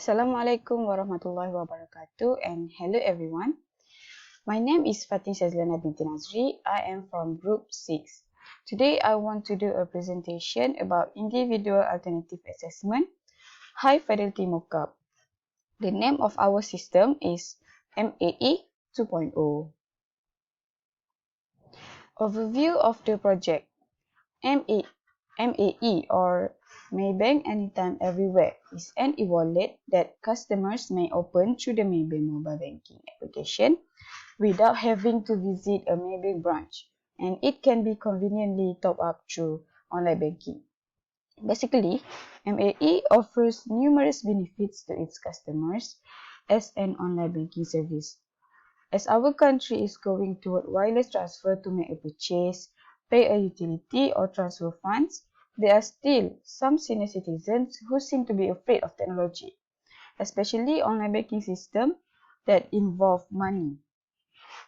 Assalamualaikum warahmatullahi wabarakatuh and hello everyone. My name is Fatih Shazlana binti Nazri. I am from Group 6. Today I want to do a presentation about individual alternative assessment, high fidelity mockup. The name of our system is MAE 2.0. Overview of the project. MAE or Maybank Anytime Everywhere is an e-wallet that customers may open through the Maybank mobile banking application without having to visit a Maybank branch, and it can be conveniently topped up through online banking. Basically, MAE offers numerous benefits to its customers as an online banking service. As our country is going toward wireless transfer to make a purchase, pay a utility, or transfer funds, there are still some senior citizens who seem to be afraid of technology, especially online banking systems that involve money.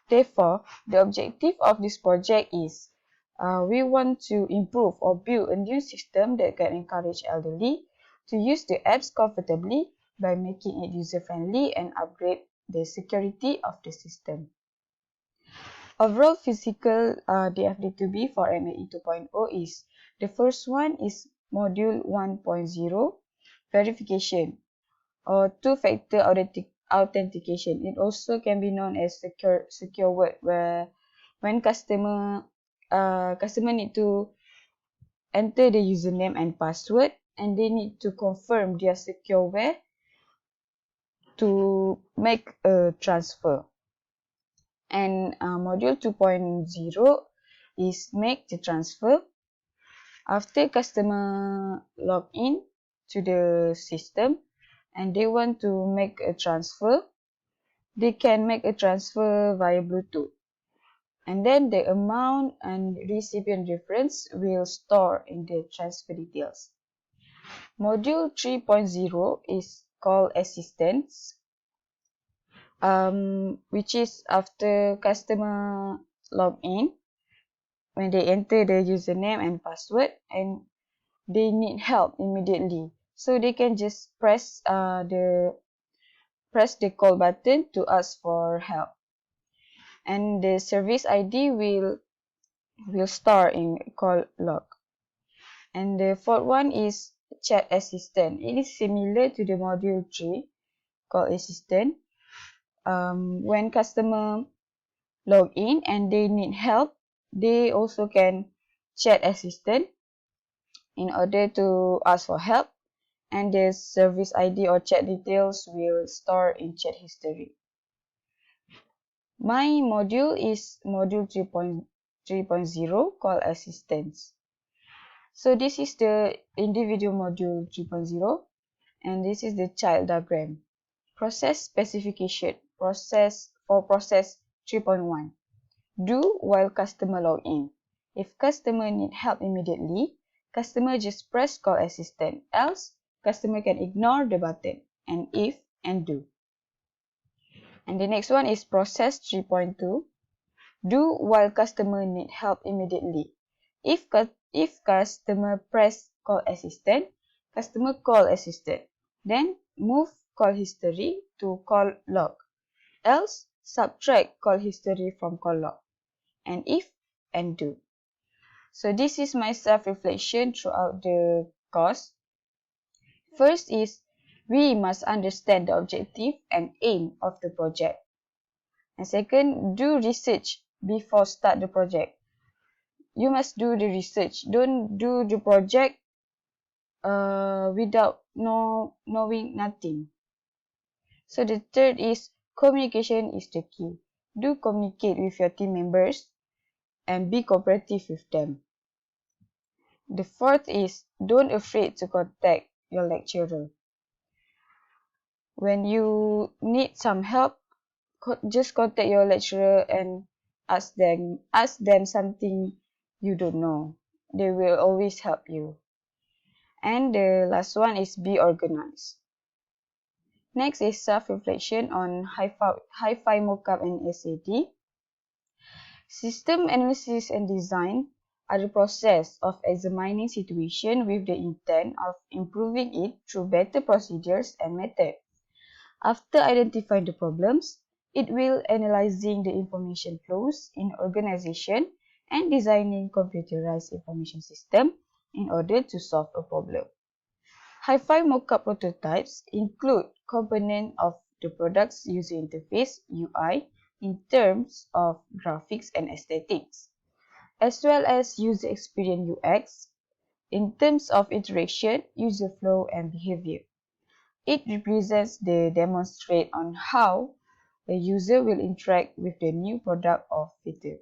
Therefore, the objective of this project is we want to improve or build a new system that can encourage elderly to use the apps comfortably by making it user-friendly and upgrade the security of the system. Overall physical DFD2B for MAE 2.0 is, the first one is module 1.0, verification or two-factor authentication. It also can be known as secure word, where when customer need to enter the username and password, and they need to confirm their secure word to make a transfer. And module 2.0 is make the transfer. After customer log in to the system and they want to make a transfer, they can make a transfer via Bluetooth. And then the amount and recipient reference will store in the transfer details. Module 3.0 is called Assistance, which is after customer log in, when they enter the username and password and they need help immediately, so they can just press the call button to ask for help, and the service ID will store in call log. And the fourth one is chat assistant. It is similar to the module 3 called assistant. When customer log in and they need help, they also can chat assistant in order to ask for help, and the service ID or chat details will store in chat history. My module is module 3.0 called assistance. So this is the individual module 3.0, and this is the child diagram. Process specification. Process 3.1. Do while customer log in. If customer need help immediately, customer just press call assistant. Else, customer can ignore the button and if and do. And the next one is process 3.2. Do while customer need help immediately. If customer press call assistant, customer call assistant. Then move call history to call log. Else, subtract call history from call log. And if and do. So this is my self-reflection throughout the course. First is, we must understand the objective and aim of the project. And second, do research before start the project. You must do the research. Don't do the project without knowing nothing. So the third is, communication is the key. Do communicate with your team members and be cooperative with them. The fourth is, don't afraid to contact your lecturer. When you need some help, just contact your lecturer and ask them something you don't know. They will always help you. And the last one is, be organized. Next is self-reflection on hi-fi mockup and SAD. System analysis and design are the process of examining situation with the intent of improving it through better procedures and methods. After identifying the problems, it will analyzing the information flows in organization and designing computerized information system in order to solve a problem. Hi-Fi mockup prototypes include components of the product's user interface (UI) in terms of graphics and aesthetics, as well as user experience (UX) in terms of interaction, user flow, and behavior. It represents the demonstrate on how the user will interact with the new product or feature.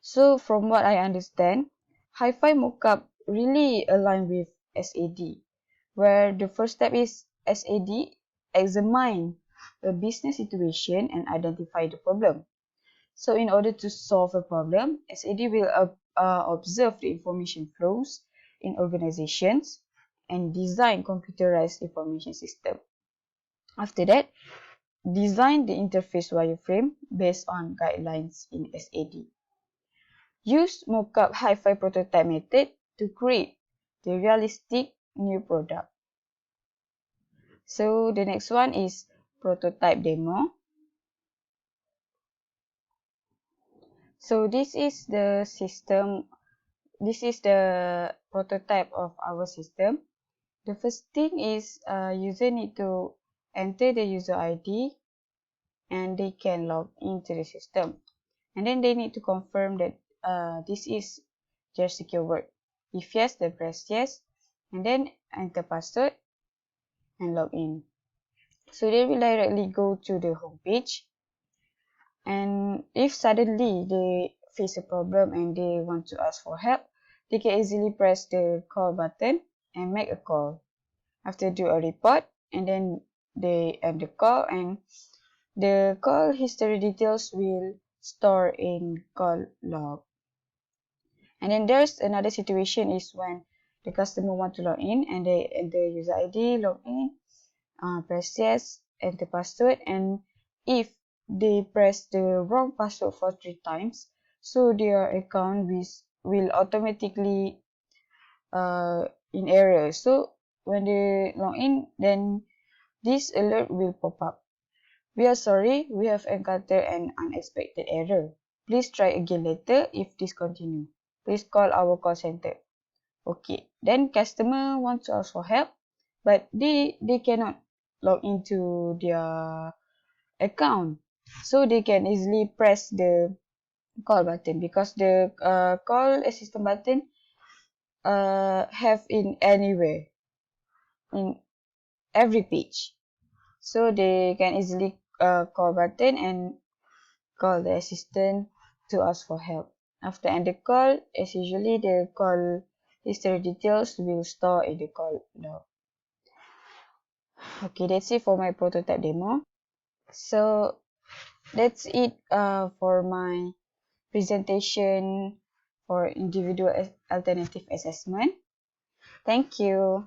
So from what I understand, Hi-Fi mockup really align with SAD, where the first step is SAD, examine a business situation and identify the problem. So in order to solve a problem, SAD will observe the information flows in organizations and design computerized information system. After that, design the interface wireframe based on guidelines in SAD. Use mockup Hi-Fi prototype method to create the realistic new product. So the next one is prototype demo. So this is the system. This is the prototype of our system. The first thing is user need to enter the user ID and they can log into the system. And then they need to confirm that this is their secure word. If yes, they press yes and then enter password and log in. So they will directly go to the home page. And if suddenly they face a problem and they want to ask for help, they can easily press the call button and make a call. After do a report, and then they end the call, and the call history details will store in call log. And then there's another situation is when the customer want to log in and they enter user ID, log in, press yes, enter password, and if they press the wrong password for 3 times, so their account will automatically in error. So when they log in, then this alert will pop up. We are sorry, we have encountered an unexpected error. Please try again later if this continue. Please call our call center. Okay, then customer wants to ask for help, but they cannot log into their account. So they can easily press the call button because the call assistant button have in anywhere in every page. So they can easily call button and call the assistant to ask for help. After end the call, as usually the call history details will store in the call log. Okay, that's it for my prototype demo. So that's it for my presentation for individual alternative assessment. Thank you.